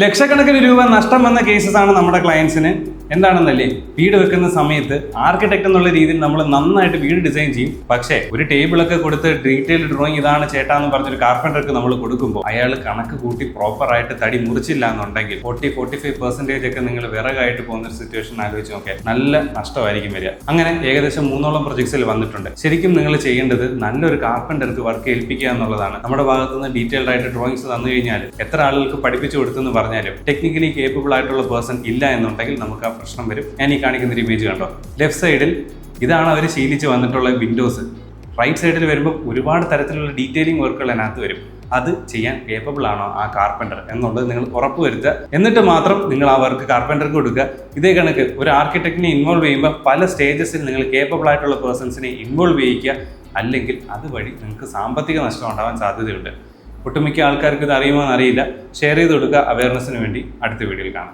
ലക്ഷക്കണക്കിന് രൂപ നഷ്ടം വന്ന കേസസ് ആണ് നമ്മുടെ ക്ലയൻസിന്. എന്താണെന്നല്ലേ, വീട് വെക്കുന്ന സമയത്ത് ആർക്കിടെക്ട് എന്നുള്ള രീതിയിൽ നമ്മൾ നന്നായിട്ട് വീട് ഡിസൈൻ ചെയ്യും. പക്ഷേ ഒരു ടേബിളൊക്കെ കൊടുത്ത് ഡീറ്റെയിൽ ഡ്രോയിങ് ഇതാണ് ചേട്ടാന്ന് പറഞ്ഞൊരു കാർപ്പൻറ്റർക്ക് നമ്മൾ കൊടുക്കുമ്പോൾ അയാൾ കണക്ക് കൂട്ടി പ്രോപ്പറായിട്ട് തടി മുറിച്ചില്ല എന്നുണ്ടെങ്കിൽ 40-45% ഒക്കെ നിങ്ങൾ വിറകായിട്ട് പോകുന്ന ഒരു സിറ്റുവേഷൻ ആലോചിച്ച് നോക്കിയാൽ നല്ല നഷ്ടമായിരിക്കും വരിക. അങ്ങനെ ഏകദേശം 3 പ്രൊജക്ട്സിൽ വന്നിട്ടുണ്ട്. ശരിക്കും നിങ്ങൾ ചെയ്യേണ്ടത് നല്ലൊരു കാർപ്പൻറ്റർക്ക് വർക്ക് ഏൽപ്പിക്കുക എന്നുള്ളതാണ്. നമ്മുടെ ഭാഗത്തു നിന്ന് ഡീറ്റെയിൽഡ് ആയിട്ട് ഡ്രോയിങ്സ് തന്നു കഴിഞ്ഞാൽ എത്ര ആളുകൾക്ക് പഠിപ്പിച്ചു കൊടുത്തെന്ന് പറഞ്ഞാലും ടെക്നിക്കലി കേപ്പബിൾ ആയിട്ടുള്ള പേഴ്സൺ ഇല്ല എന്നുണ്ടെങ്കിൽ നമുക്ക് ആ പ്രശ്നം വരും. ഞാൻ ഈ കാണിക്കുന്ന ഒരു ഇമേജ് കണ്ടോ, ലെഫ്റ്റ് സൈഡിൽ ഇതാണ് അവർ ശീലിച്ച് വന്നിട്ടുള്ള വിൻഡോസ്. റൈറ്റ് സൈഡിൽ വരുമ്പോൾ ഒരുപാട് തരത്തിലുള്ള ഡീറ്റെയിലിംഗ് വർക്കുകൾ അതിനകത്ത് വരും. അത് ചെയ്യാൻ കേപ്പബിൾ ആണോ ആ കാർപ്പൻറ്റർ എന്നുള്ളത് നിങ്ങൾ ഉറപ്പുവരുത്തുക. എന്നിട്ട് മാത്രം നിങ്ങൾ ആ വർക്ക് കാർപ്പൻറ്റർക്ക് കൊടുക്കുക. ഇതേ കണക്ക് ഒരു ആർക്കിടെക്റ്റിനെ ഇൻവോൾവ് ചെയ്യുമ്പോൾ പല സ്റ്റേജസിൽ നിങ്ങൾ കേപ്പബിൾ ആയിട്ടുള്ള പേഴ്സൺസിനെ ഇൻവോൾവ് ചെയ്യിക്കുക. അല്ലെങ്കിൽ അതുവഴി നിങ്ങൾക്ക് സാമ്പത്തിക നഷ്ടം ഉണ്ടാവാൻ സാധ്യതയുണ്ട്. ഒട്ടുമിക്ക ആൾക്കാർക്ക് ഇത് അറിയുമോ എന്നറിയില്ല. ഷെയർ ചെയ്ത് കൊടുക്കുക അവയർനെസ്സിന് വേണ്ടി. അടുത്ത വീഡിയോയിൽ കാണാം.